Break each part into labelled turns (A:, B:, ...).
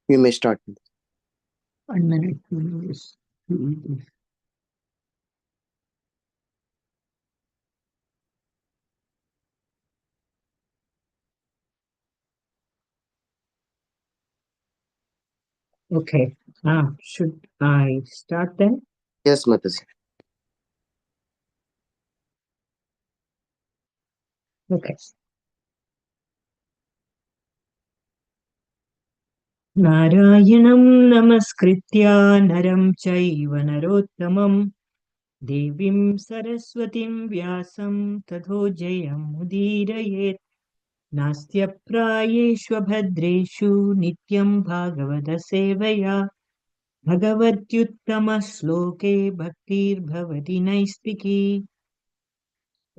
A: You may start.
B: 1 minute. Please. Okay. Should I start then?
A: Yes, Mataji.
B: Okay. नारायणं नमस्कृत्य नरं चैव नरोत्तमं देवीं सरस्वतीं व्यासं ततो जयमुदीरयेत् नास्त्यप्रायेष्वभद्रेषु नित्यं भागवतसेवया भगवत्युत्तमश्लोके भक्तिर्भवति नैष्टिकी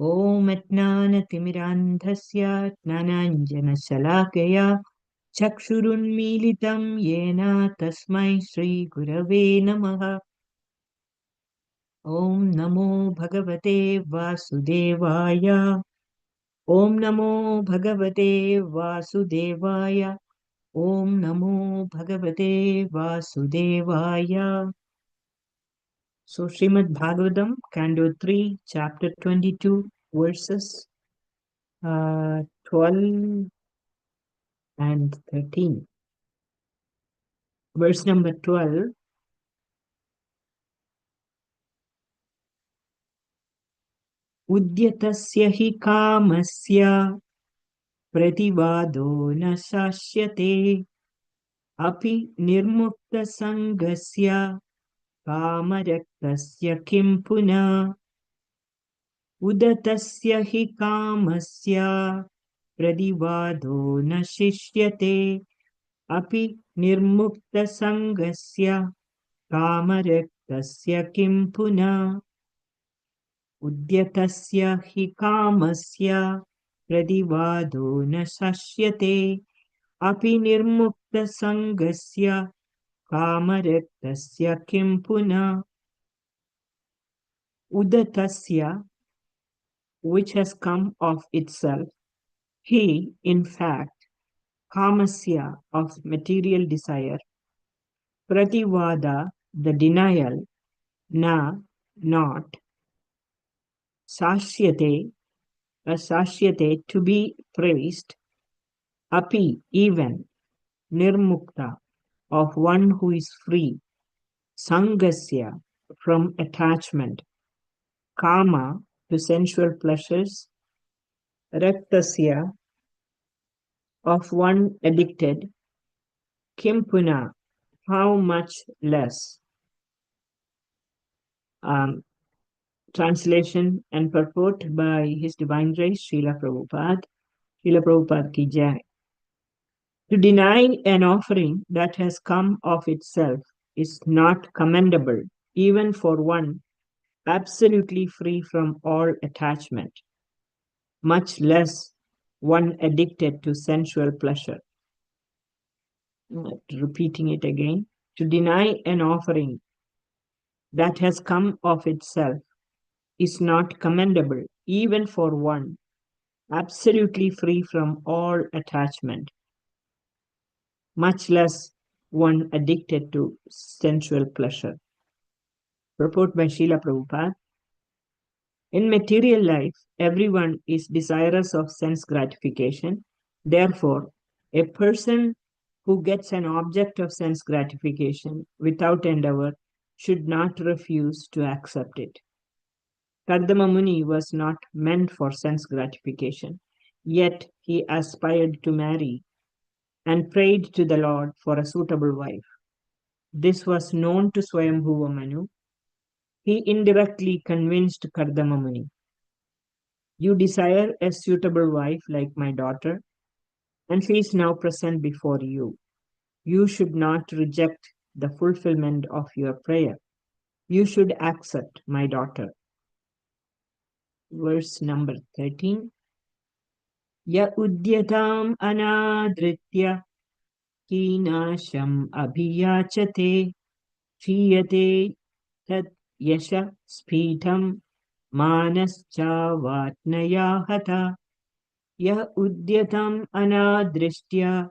B: ॐ अज्ञानतिमिरान्धस्य ज्ञानाञ्जनशलाकया चक्षुरुन्मीलितं येन तस्मै श्रीगुरवे नमः। ॐ नमो भगवते वासुदेवाय। ॐ नमो भगवते वासुदेवाय। ॐ नमो भगवते वासुदेवाय। So Srimad Bhagavatam, Canto 3, Chapter 22, verses 12 and 13. Verse number 12. उद्यतस्य हि कामस्य प्रतिवादो न शास्यते अपि निर्मुक्तसङ्गस्य कामरक्तस्य किं पुनः उदतस्य हि कामस्य प्रतिवादो न शिष्यते अपि निर्मुक्तसङ्गस्य कामरक्तस्य किं पुनः उद्यतस्य हि कामस्य प्रतिवादो न शक्यते अपि निर्मुक्तसङ्गस्य कामरक्तस्य किं पुनः उदतस्य, which has come of itself, he in fact kamasya, of material desire, prativada, the denial, na, not, sashyate, asashyate, to be praised, api, even, nirmukta, of one who is free, sangasya, from attachment, kama, to sensual pleasures, raktasya, of one addicted, kimpuna, how much less. Um, Translation and purport by His Divine Grace Srila Prabhupada. Srila Prabhupada ki jai. To deny an offering that has come of itself is not commendable, even for one absolutely free from all attachment, much less one addicted to sensual pleasure. Repeating it again. To deny an offering that has come of itself is not commendable, even for one absolutely free from all attachment, much less one addicted to sensual pleasure. Purport by Srila Prabhupada. In material life, everyone is desirous of sense gratification. Therefore, a person who gets an object of sense gratification without endeavor should not refuse to accept it. Kardama Muni was not meant for sense gratification, yet he aspired to marry and prayed to the Lord for a suitable wife. This was known to Swayambhuva Manu. He indirectly convinced Kardama Muni. You desire a suitable wife like my daughter, and she is now present before you. You should not reject the fulfillment of your prayer. You should accept my daughter. Verse number 13. Ya udyatam anadritya kinasham abhiyachate chiyate tat yasha sphitam manascha vatnaya hata ya udyatam anadrishtya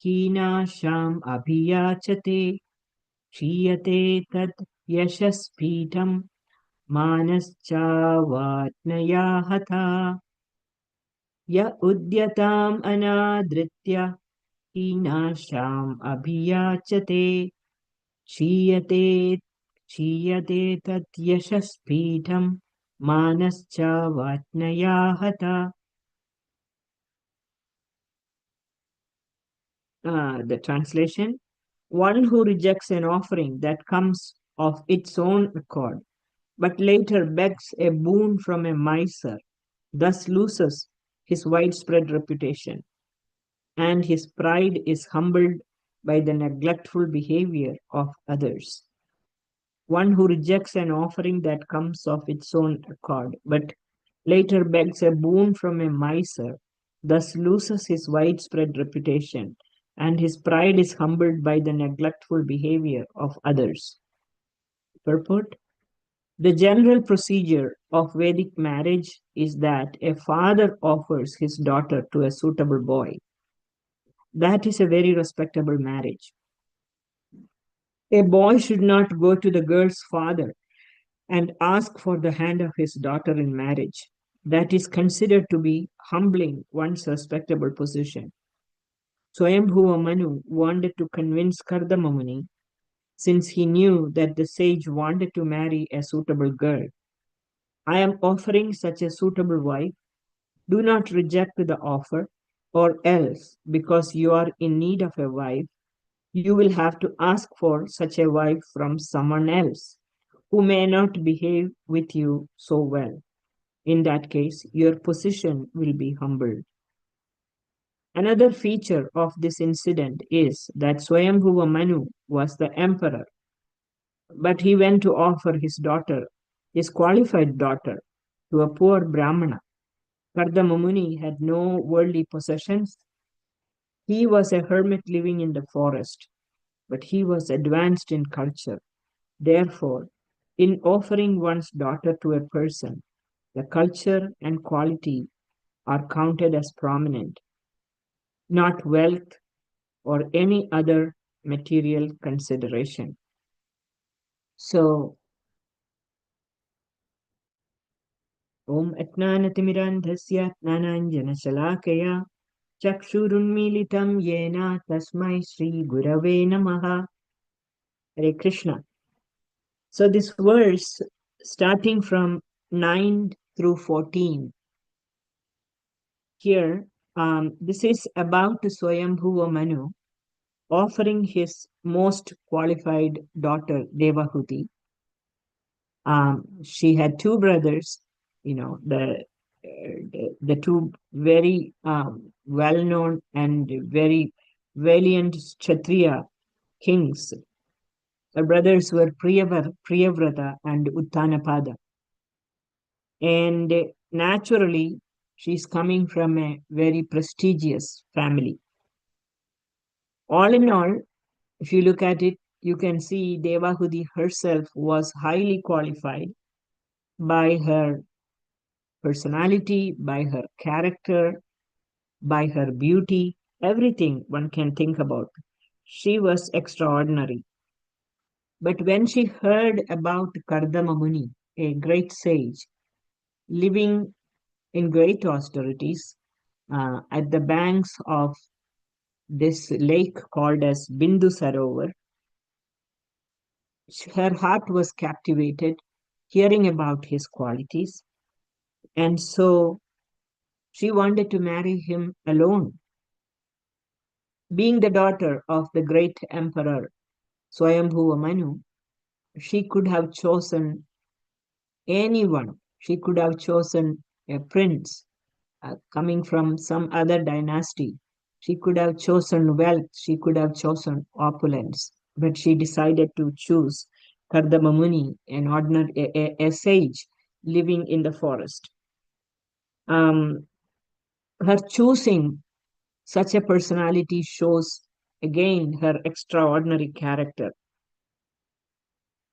B: कीनाशाम् अभियाचते क्षीयते तत् यशस्पीठम् मानश्चावाज्ञया हता य उद्यताम् अनादृत्य हीनाशाम् अभियाचते क्षीयते क्षीयते तत् यशस्पीठम् मानश्चावाज्ञया हता. The translation: one who rejects an offering that comes of its own accord, but later begs a boon from a miser, thus loses his widespread reputation, and his pride is humbled by the neglectful behavior of others. One who rejects an offering that comes of its own accord, but later begs a boon from a miser, thus loses his widespread reputation, and his pride is humbled by the neglectful behavior of others. Purport: the general procedure of Vedic marriage is that a father offers his daughter to a suitable boy. That is a very respectable marriage. A boy should not go to the girl's father and ask for the hand of his daughter in marriage. That is considered to be humbling one's respectable position. Swayambhuva Manu wanted to convince Kardama Muni, since he knew that the sage wanted to marry a suitable girl. I am offering such a suitable wife. Do not reject the offer, or else, because you are in need of a wife, you will have to ask for such a wife from someone else who may not behave with you so well. In that case, your position will be humbled. Another feature of this incident is that Swayambhuva Manu was the emperor, but he went to offer his daughter, his qualified daughter, to a poor Brahmana. Kardama Muni had no worldly possessions. He was a hermit living in the forest, but he was advanced in culture. Therefore, in offering one's daughter to a person, the culture and quality are counted as prominent, not wealth or any other material consideration. So, Om Atnanatimidandhasya Atnananjanashalakaya Chakshurunmilitam Yena Tasmai Sri Gurave Namaha. Hare Krishna. So, this verse, starting from 9 through 14, here, this is about Swayambhuva Manu offering his most qualified daughter, Devahuti. She had two brothers, the two very well-known and very valiant Kshatriya kings. Her brothers were Priyavrata and Uttanapada. And naturally, she's coming from a very prestigious family. All in all, if you look at it, you can see Devahuti herself was highly qualified by her personality, by her character, by her beauty, everything one can think about. She was extraordinary. But when she heard about Kardama Muni, a great sage, living in great austerities at the banks of this lake called as Bindu Sarovar, her heart was captivated hearing about his qualities, and so she wanted to marry him alone. Being the daughter of the great emperor Swayambhuva Manu, she could have chosen anyone. She could have chosen a prince coming from some other dynasty. She could have chosen wealth. She could have chosen opulence. But she decided to choose Kardama Muni, an ordinary, a sage living in the forest. Her choosing such a personality shows again her extraordinary character.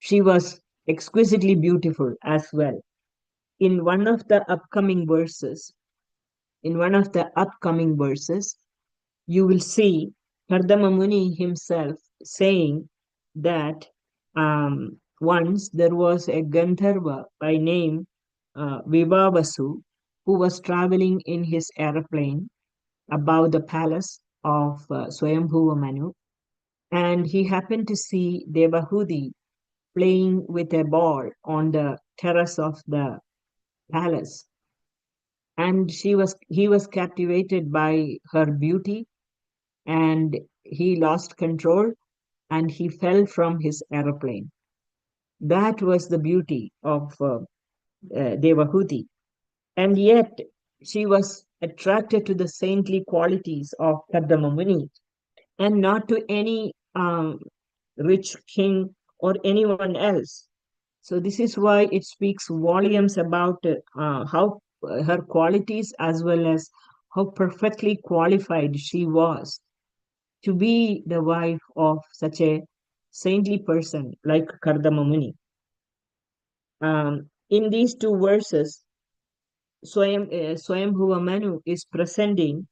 B: She was exquisitely beautiful as well. In one of the upcoming verses, in one of the upcoming verses, you will see Kardama Muni himself saying that once there was a Gandharva by name Vivavasu who was traveling in his aeroplane above the palace of Swayambhuva Manu, and he happened to see Devahudi playing with a ball on the terrace of the palace, and he was captivated by her beauty, and he lost control and he fell from his aeroplane. That was the beauty of Devahuti. And yet she was attracted to the saintly qualities of Kardama Muni and not to any rich king or anyone else. So this is why it speaks volumes about how her qualities as well as how perfectly qualified she was to be the wife of such a saintly person like Kardama Muni. In these two verses, Swayambhuva Manu is presenting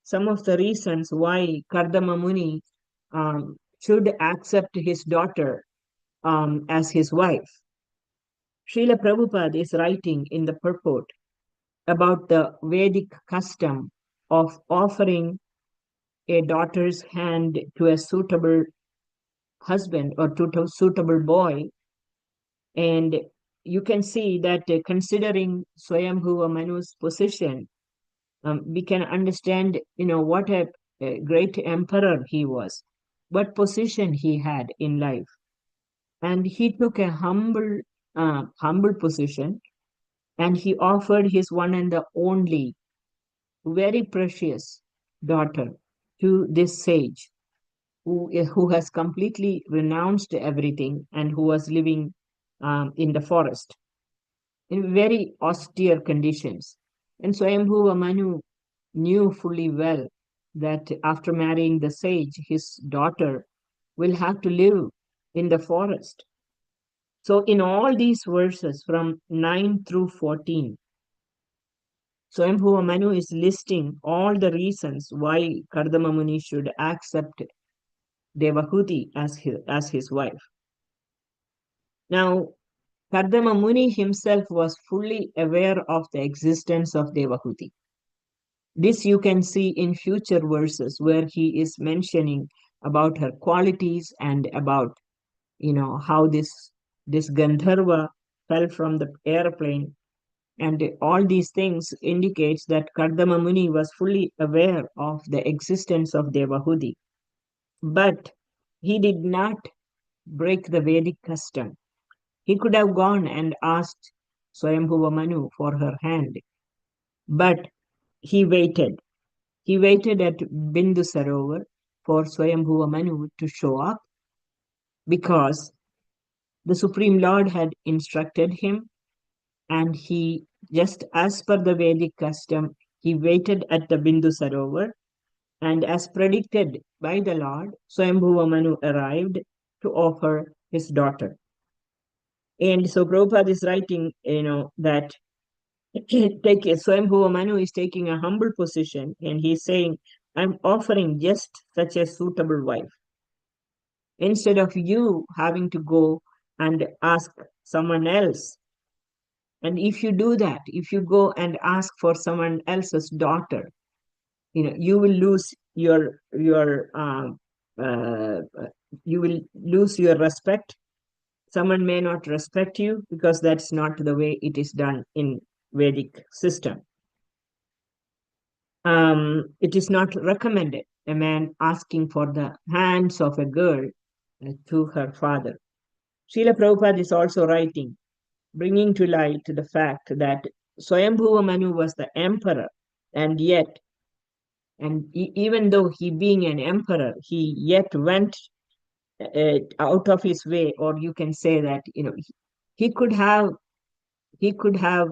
B: some of the reasons why Kardama Muni should accept his daughter as his wife. Srila Prabhupada is writing in the purport about the Vedic custom of offering a daughter's hand to a suitable husband or to a suitable boy. And you can see that considering Swayambhuva Manu's position, we can understand, what a great emperor he was, what position he had in life. And he took a humble position, and he offered his one and the only, very precious daughter to this sage who has completely renounced everything and who was living in the forest in very austere conditions. And Swayambhuva Manu knew fully well that after marrying the sage, his daughter will have to live in the forest. So, in all these verses from 9 through 14, Swayambhuva Manu is listing all the reasons why Kardama Muni should accept Devahuti as his wife. Now, Kardama Muni himself was fully aware of the existence of Devahuti. This you can see in future verses where he is mentioning about her qualities and about how this Gandharva fell from the airplane, and all these things indicates that Kardama Muni was fully aware of the existence of Devahuti, but he did not break the Vedic custom. He could have gone and asked Swayambhuva Manu for her hand, but he waited. He waited at Bindu Sarovar for Swayambhuva Manu to show up because the Supreme Lord had instructed him, and he, just as per the Vedic custom, he waited at the Bindu Sarovar, and as predicted by the Lord, Swayambhuva Manu arrived to offer his daughter. And so Prabhupada is writing, that Swayambhuva Manu is taking a humble position, and he's saying, I'm offering just such a suitable wife. Instead of you having to go and ask someone else. And if you do that, if you go and ask for someone else's daughter, you will lose your you will lose your respect. Someone may not respect you because that's not the way it is done in Vedic system. It is not recommended a man asking for the hands of a girl to her father. Srila Prabhupada is also writing, bringing to light the fact that Swayambhuva Manu was the emperor, and yet, even though he being an emperor, he yet went out of his way, or you can say that he could have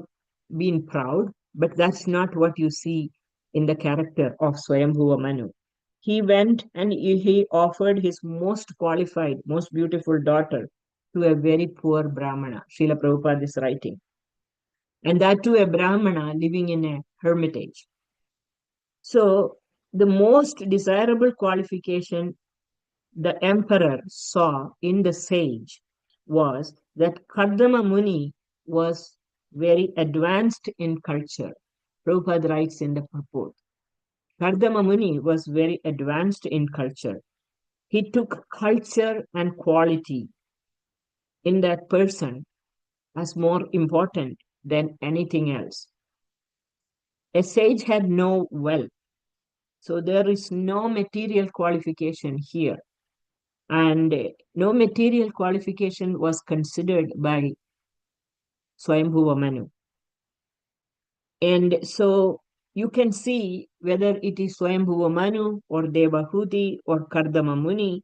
B: been proud, but that's not what you see in the character of Swayambhuva Manu. He went and he offered his most qualified, most beautiful daughter to a very poor Brahmana. Srila Prabhupada is writing. And that to a Brahmana living in a hermitage. So The most desirable qualification the emperor saw in the sage was that Kardama Muni was very advanced in culture. Prabhupada writes in the purport. Kardama Muni was very advanced in culture. He took culture and quality in that person as more important than anything else. A sage had no wealth, so there is no material qualification here. And no material qualification was considered by Swayambhuva Manu. And so you can see whether it is Swayambhuva Manu or Devahuti or Kardama Muni,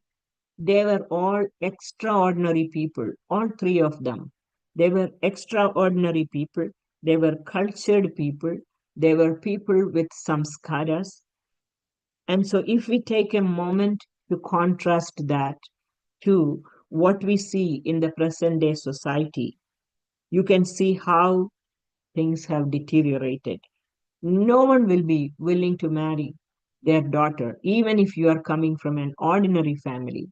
B: they were all extraordinary people, all three of them. They were extraordinary people. They were cultured people. They were people with samskaras. And so if we take a moment to contrast that to what we see in the present day society, you can see how things have deteriorated. No one will be willing to marry their daughter, even if you are coming from an ordinary family.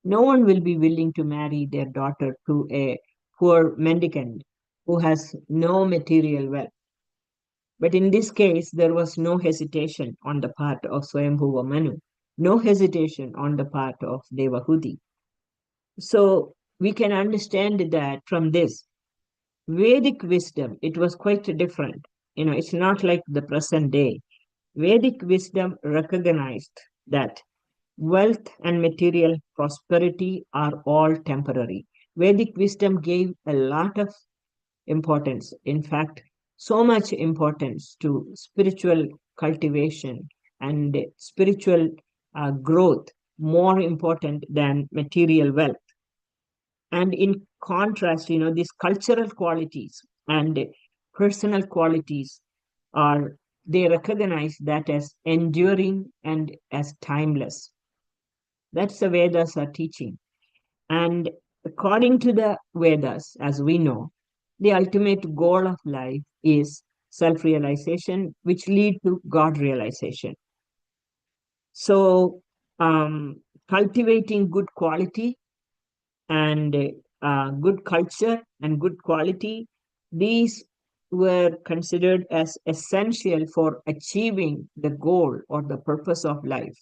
B: No one will be willing to marry their daughter to a poor mendicant who has no material wealth. But in this case, there was no hesitation on the part of Swayambhuva Manu, no hesitation on the part of Devahuti. So we can understand that from this Vedic wisdom, it was quite different. It's not like the present day. Vedic wisdom recognized that wealth and material prosperity are all temporary. Vedic wisdom gave a lot of importance, in fact, so much importance to spiritual cultivation and spiritual growth, more important than material wealth. And in contrast, these cultural qualities and personal qualities are, they recognize that as enduring and as timeless. That's the Vedas are teaching. And according to the Vedas, as we know, the ultimate goal of life is self-realization, which lead to God realization. So, cultivating good quality and good culture and good quality, these were considered as essential for achieving the goal or the purpose of life.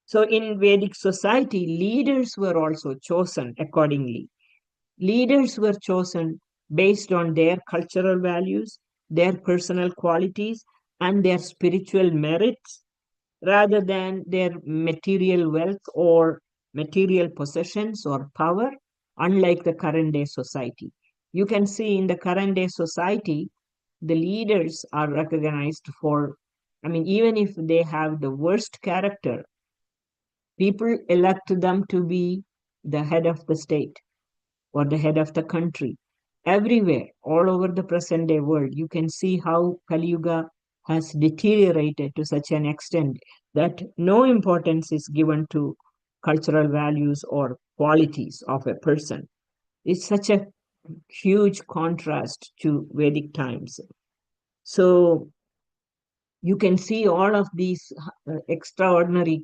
B: So in Vedic society, leaders were also chosen accordingly. Leaders were chosen based on their cultural values, their personal qualities, and their spiritual merits rather than their material wealth or material possessions or power, unlike the current day society. You can see in the current day society, the leaders are recognized for, even if they have the worst character, people elect them to be the head of the state or the head of the country. Everywhere, all over the present day world, you can see how Kali Yuga has deteriorated to such an extent that no importance is given to cultural values or qualities of a person. It's such a huge contrast to Vedic times. So you can see all of these extraordinary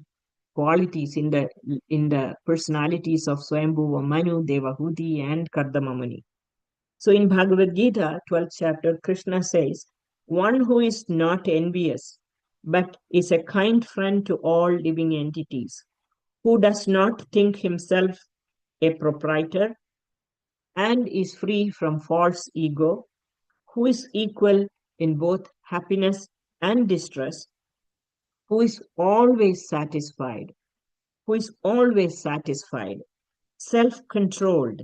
B: qualities in the personalities of Swayambhuva Manu, Devahuti, and Kardama Muni. So in Bhagavad Gita, 12th chapter, Krishna says, one who is not envious, but is a kind friend to all living entities, who does not think himself a proprietor and is free from false ego, who is equal in both happiness and distress, who is always satisfied, self-controlled,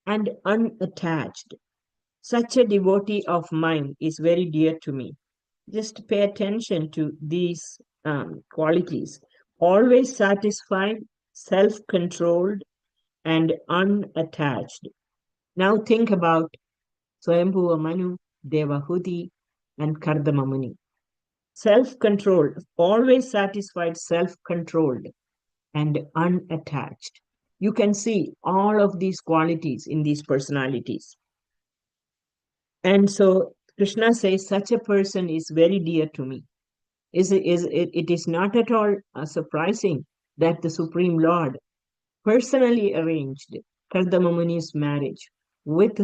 B: and unattached. Such a devotee of mine is very dear to me. Just pay attention to these qualities. Always satisfied, self-controlled, and unattached. Now think about Swayambhuva Manu, Devahuti, and Kardama Muni. Self-controlled, always satisfied, self-controlled, and unattached. You can see all of these qualities in these personalities. And so Krishna says, such a person is very dear to me. It is not at all surprising that the Supreme Lord personally arranged Kardamamuni's marriage with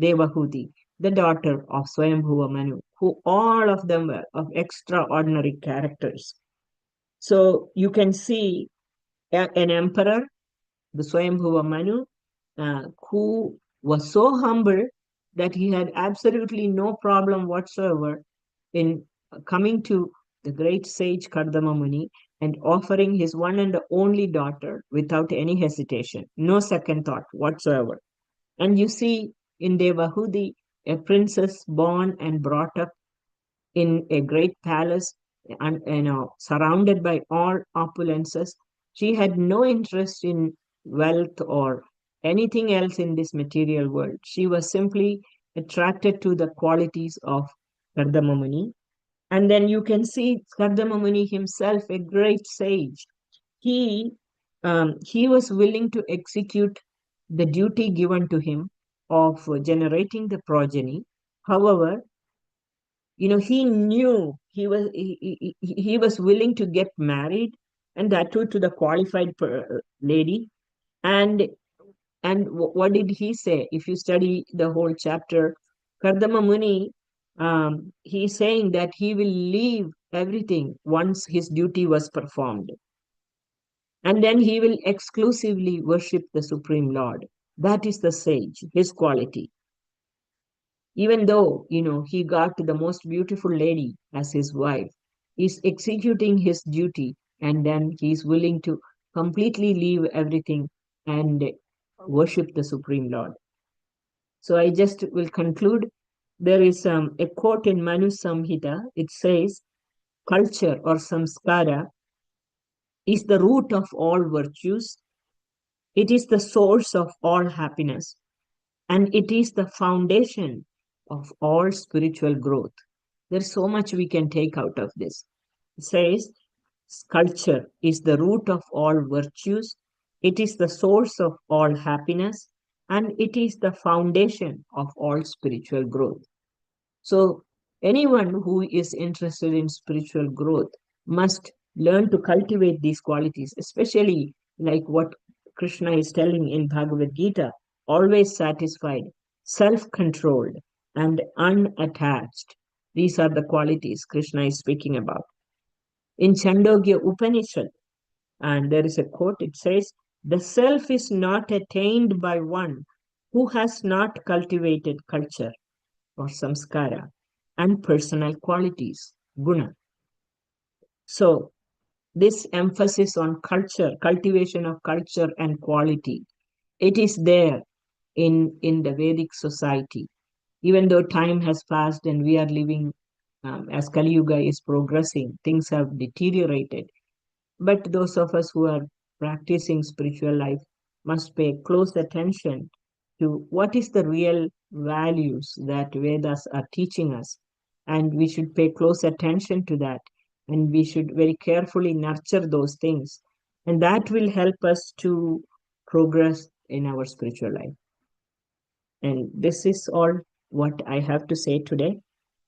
B: Devahuti, the daughter of Swayambhuva Manu, who all of them were of extraordinary characters. So you can see an emperor, the Swayambhuva Manu, who was so humble that he had absolutely no problem whatsoever in coming to the great sage Kardama Muni and offering his one and only daughter without any hesitation, no second thought whatsoever. And you see in Devahudi, a princess born and brought up in a great palace and surrounded by all opulences. She had no interest in wealth or anything else in this material world. She was simply attracted to the qualities of Kardamamuni. And then you can see Kardamamuni himself, a great sage. He he was willing to execute the duty given to him of generating the progeny. However, he knew he was willing to get married, and that too to the qualified lady. And what did he say? If you study the whole chapter, Kardama Muni, he's saying that he will leave everything once his duty was performed, and then he will exclusively worship the Supreme Lord. That is the sage, his quality. Even though, he got the most beautiful lady as his wife, he's executing his duty, and then he's willing to completely leave everything and worship the Supreme Lord. So I just will conclude. There is a quote in Manu Samhita. It says, culture or samskara is the root of all virtues. It is the source of all happiness, and it is the foundation of all spiritual growth. There's so much we can take out of this. It says, culture is the root of all virtues, it is the source of all happiness, and it is the foundation of all spiritual growth. So, anyone who is interested in spiritual growth must learn to cultivate these qualities, especially like what Krishna is telling in Bhagavad Gita, always satisfied, self controlled, and unattached. These are the qualities Krishna is speaking about. In Chandogya Upanishad, and there is a quote, it says, the self is not attained by one who has not cultivated culture or samskara and personal qualities, guna. So, this emphasis on culture, cultivation of culture and quality, it is there in the Vedic society. Even though time has passed and we are living as Kali Yuga is progressing, things have deteriorated. But those of us who are practicing spiritual life must pay close attention to what is the real values that Vedas are teaching us. And we should pay close attention to that. And we should very carefully nurture those things. And that will help us to progress in our spiritual life. And this is all what I have to say today.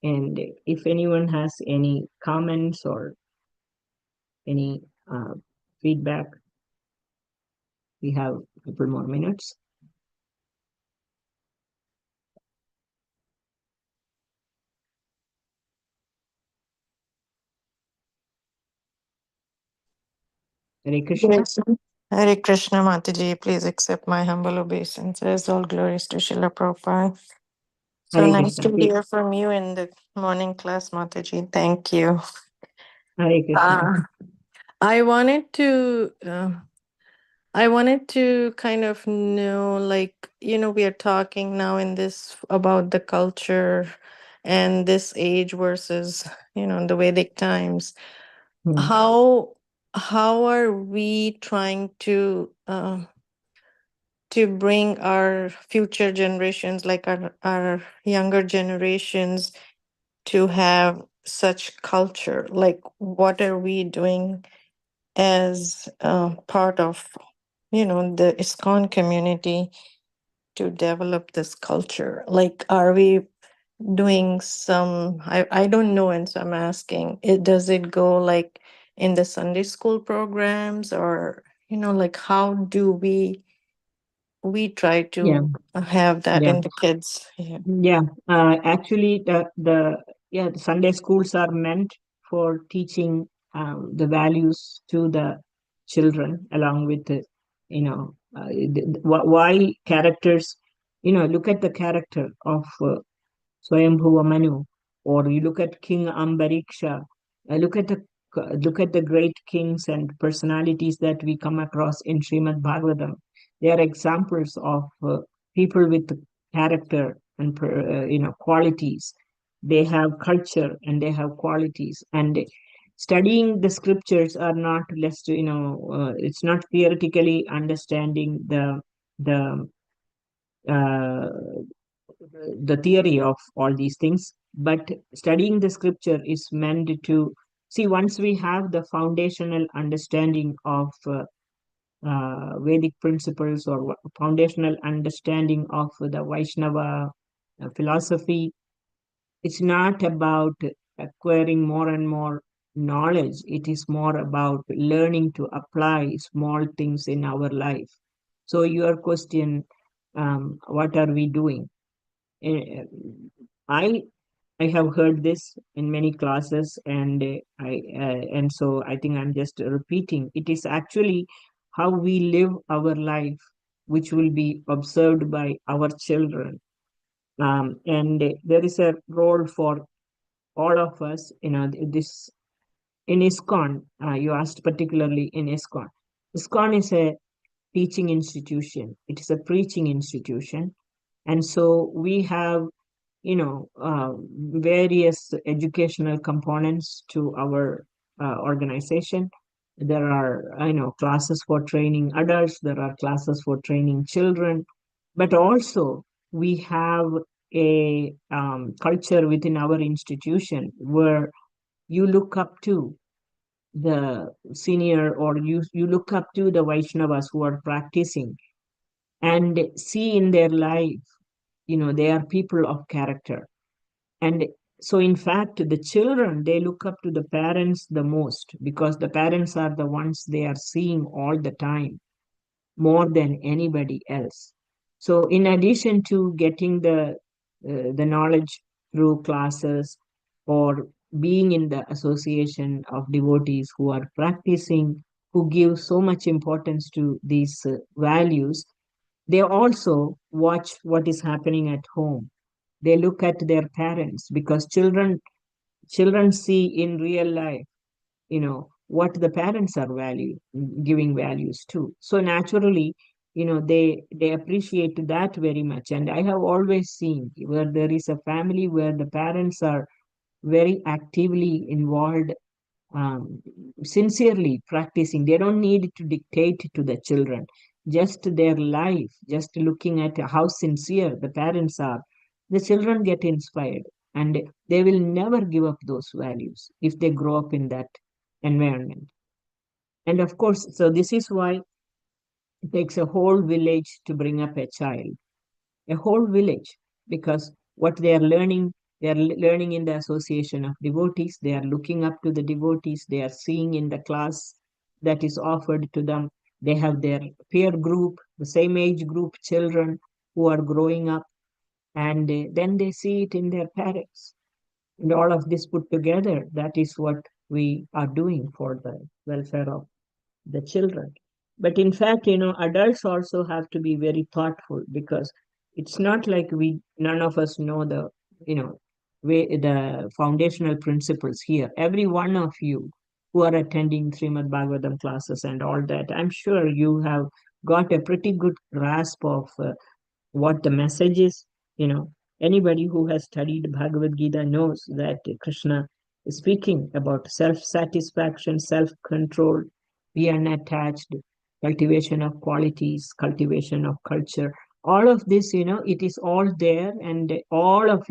B: And if anyone has any comments or any feedback, we have a couple more minutes. Hare Krishna.
A: Yes. Hare Krishna Mataji, please accept my humble obeisances. All glories to Srila Prabhupada. So
B: Hare
A: nice
B: Krishna.
A: to hear from you in the morning class, Mataji. Thank you.
B: Hare Krishna.
A: I wanted to kind of know, like, we are talking now in this about the culture and this age versus, the Vedic times.
B: Hmm.
A: How are we trying to bring our future generations, like our younger generations, to have such culture? Like, what are we doing as part of, the ISKCON community to develop this culture? Like, are we doing some, I don't know, and so I'm asking, does it go like in the Sunday school programs, or like how do we try
B: Yeah,
A: to have that
B: yeah.
A: in the kids? Yeah.
B: Yeah, actually, the Sunday schools are meant for teaching the values to the children, along with why characters. Look at the character of Swayambhuva Manu, or you look at King Ambariksha. Look at the great kings and personalities that we come across in Srimad Bhagavatam. They are examples of people with character and qualities. They have culture and they have qualities. And studying the scriptures are not less. It's not theoretically understanding the uh, the theory of all these things, but studying the scripture is meant to see, once we have the foundational understanding of Vedic principles, or foundational understanding of the Vaishnava philosophy. It's not about acquiring more and more knowledge. It is more about learning to apply small things in our life. So your question, what are we doing? Eh, I I have heard this in many classes, and so I think I'm just repeating. It is actually how we live our life, which will be observed by our children. And there is a role for all of us. This in ISKCON. You asked particularly in ISKCON. ISKCON is a teaching institution. It is a preaching institution, and so we have various educational components to our organization. There are classes for training adults, there are classes for training children, but also we have a culture within our institution where you look up to the senior, or you look up to the Vaishnavas who are practicing, and see in their life, they are people of character. And so, in fact, the children, they look up to the parents the most, because the parents are the ones they are seeing all the time, more than anybody else. So, in addition to getting the knowledge through classes, or being in the association of devotees who are practicing, who give so much importance to these values, they also watch what is happening at home. They look at their parents, because children see in real life, what the parents are giving values to. So naturally, they appreciate that very much. And I have always seen, where there is a family where the parents are very actively involved, um, sincerely practicing. They don't need to dictate to the children, just their life, just looking at how sincere the parents are. The children get inspired, and they will never give up those values if they grow up in that environment. And of course, so this is why it takes a whole village to bring up a child, a whole village, because what they are learning in the association of devotees. They are looking up to the devotees. They are seeing in the class that is offered to them. They have their peer group, the same age group children who are growing up, and then they see it in their parents. And all of this put together, that is what we are doing for the welfare of the children. But in fact, adults also have to be very thoughtful, because it's not like none of us know the foundational principles here. Every one of you who are attending Srimad Bhagavatam classes and all that, I'm sure you have got a pretty good grasp of what the message is. Anybody who has studied Bhagavad Gita knows that Krishna is speaking about self-satisfaction, self-control, be unattached, cultivation of qualities, cultivation of culture. All of this, it is all there, and all of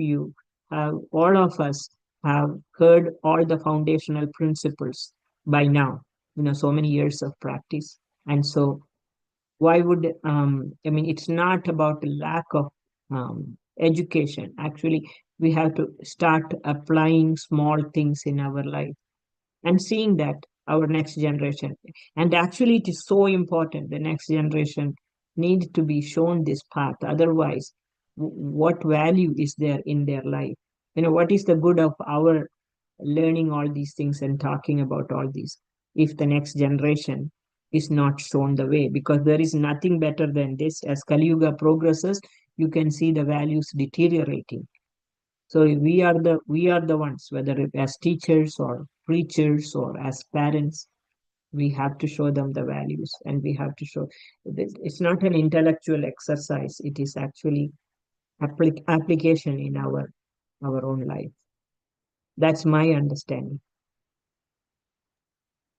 B: us have heard all the foundational principles by now, so many years of practice. And so why would I mean, it's not about the lack of education. Actually, We have to start applying small things in our life and seeing that our next generation, and actually it is so important, the next generation needs to be shown this path. Otherwise, what value is there in their life? What is the good of our learning all these things and talking about all these if the next generation is not shown the way? Because there is nothing better than this. As Kali Yuga progresses, you can see the values deteriorating. So we are the ones, whether as teachers or preachers or as parents, we have to show them the values, and we have to show it's not an intellectual exercise. It is actually application in our own life. That's my understanding.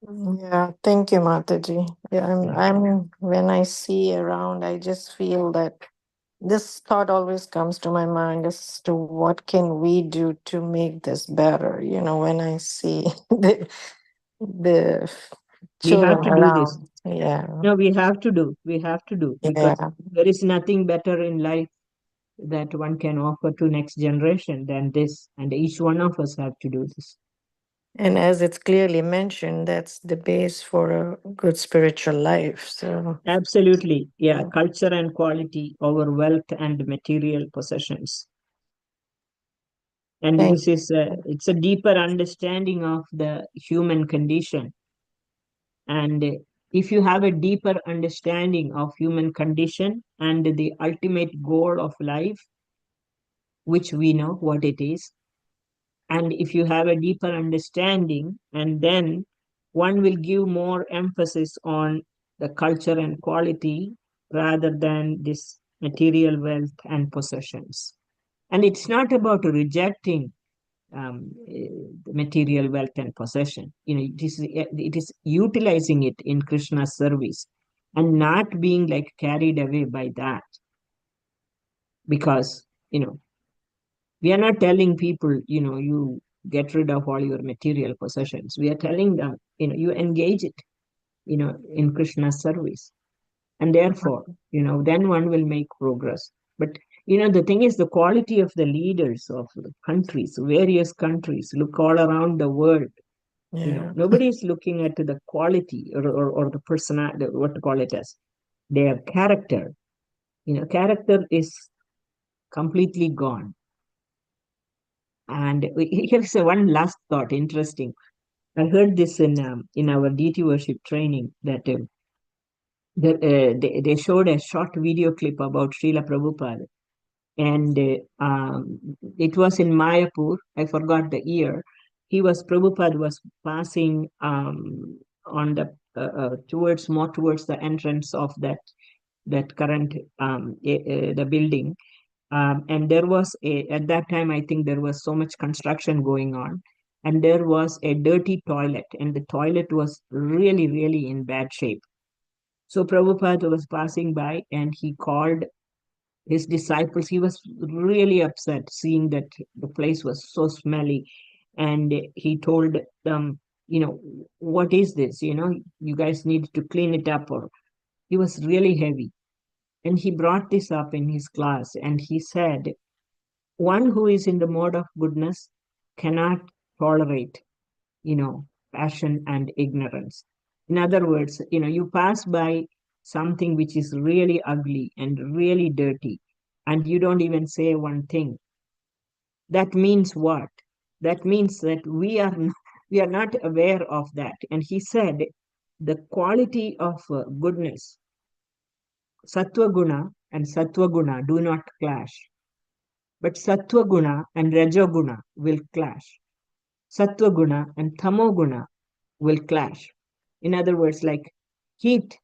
A: Yeah, thank you, Mataji. Yeah,
B: Thank you.
A: when I see around, I just feel that this thought always comes to my mind as to what can we do to make this better. When I see the
B: We have
A: children
B: to do this.
A: around. Yeah,
B: No, we have to do because
A: yeah.
B: there is nothing better in life that one can offer to next generation than this, and each one of us have to do this.
A: And as it's clearly mentioned, that's the base for a good spiritual life. So,
B: Absolutely. Yeah.
A: yeah,
B: Culture and quality over wealth and material possessions. And
A: thank
B: this is it's a deeper understanding of the human condition. And if you have a deeper understanding of human condition and the ultimate goal of life, which we know what it is, and if you have a deeper understanding, and then one will give more emphasis on the culture and quality rather than this material wealth and possessions. And it's not about rejecting the material wealth and possession. It is utilizing it in Krishna's service and not being like carried away by that. Because we are not telling people, you get rid of all your material possessions. We are telling them, you engage it, in Krishna's service. And therefore, then one will make progress. But, the thing is, the quality of the leaders of the countries, various countries, look all around the world.
A: yeah.
B: Nobody is looking at the quality or the personality, what to call it as their character. Character is completely gone. And here's one last thought, interesting. I heard this in our DT worship training that they showed a short video clip about Srila Prabhupada. And it was in Mayapur. I forgot the year. Prabhupada was passing on the more towards the entrance of that current the building. And there was at that time, I think there was so much construction going on, and there was a dirty toilet, and the toilet was really, really in bad shape. So Prabhupada was passing by, and he called his disciples. He was really upset seeing that the place was so smelly, and he told them, what is this? You guys need to clean it up. Or he was really heavy, and he brought this up in his class, and he said, one who is in the mode of goodness cannot tolerate, passion and ignorance. In other words, you pass by something which is really ugly and really dirty, and you don't even say one thing. That means what? That means that we are not aware of that. And he said, the quality of goodness, sattva guna and sattva guna do not clash, but sattva guna and rajoguna will clash. Sattva guna and tamo guna will clash. In other words, like heat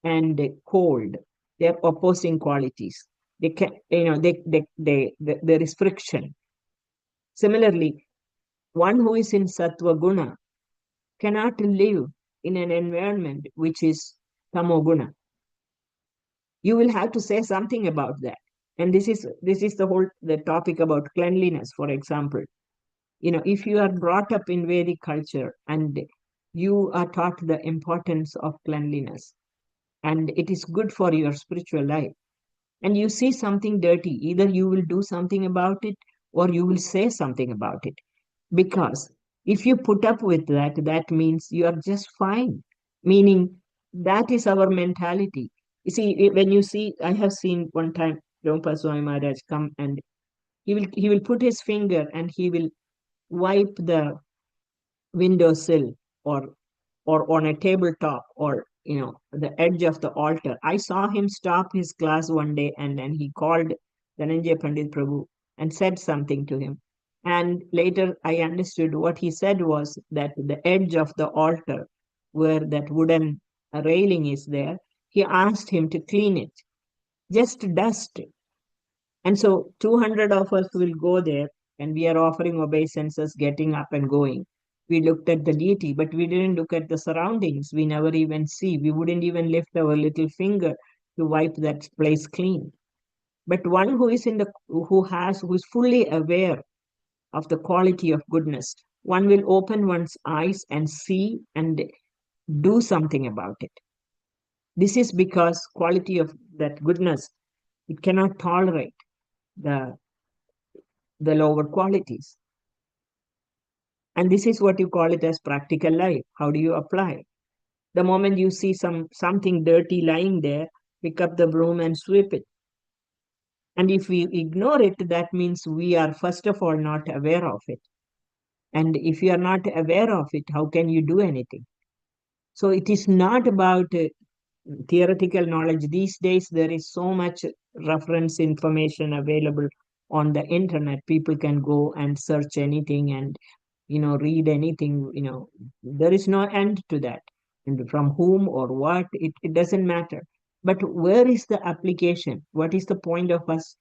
B: and cold, they're opposing qualities. They can, there is friction. Similarly, one who is in sattva guna cannot live in an environment which is tamo guna. You will have to say something about that. And this is the topic about cleanliness, for example. If you are brought up in Vedic culture and you are taught the importance of cleanliness, and it is good for your spiritual life, and you see something dirty, either you will do something about it, or you will say something about it. Because if you put up with that, that means you are just fine. Meaning, that is our mentality. You see, when you see, I have seen one time Rompa Swami Maharaj come, and he will put his finger and he will wipe the windowsill, or on a tabletop, or the edge of the altar. I saw him stop his class one day, and then he called Dhananjay Pandit Prabhu and said something to him. And later I understood what he said was that the edge of the altar, where that wooden railing is there, he asked him to clean it, just dust. And so 200 of us will go there, and we are offering obeisances, getting up and going. We looked at the deity, but we didn't look at the surroundings. We never even see. We wouldn't even lift our little finger to wipe that place clean. But one who is who is fully aware of the quality of goodness, one will open one's eyes and see and do something about it. This is because quality of that goodness, it cannot tolerate the the lower qualities. And this is what you call it as practical life. How do you apply? The moment you see something dirty lying there, pick up the broom and sweep it. And if we ignore it, that means we are first of all not aware of it. And if you are not aware of it, how can you do anything? So it is not about theoretical knowledge. These days, there is so much reference information available on the internet. People can go and search anything and read anything. There is no end to that. And from whom or what, it doesn't matter. But where is the application? What is the point of us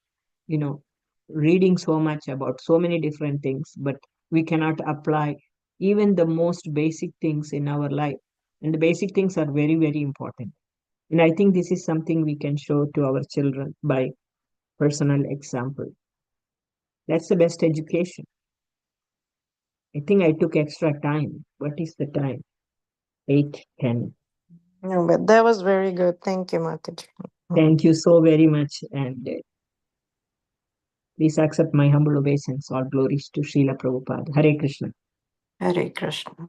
B: you know reading so much about so many different things, but we cannot apply even the most basic things in our life? And the basic things are very, very important. And I think this is something we can show to our children by personal example. That's the best education. I think I took extra time. What is the time? 8:10.
A: No, but that was very good. Thank you, Mataji. Mhm.
B: Thank you so very much. And please accept my humble obeisance. All glories to Srila Prabhupada. Hare Krishna.
A: Hare Krishna.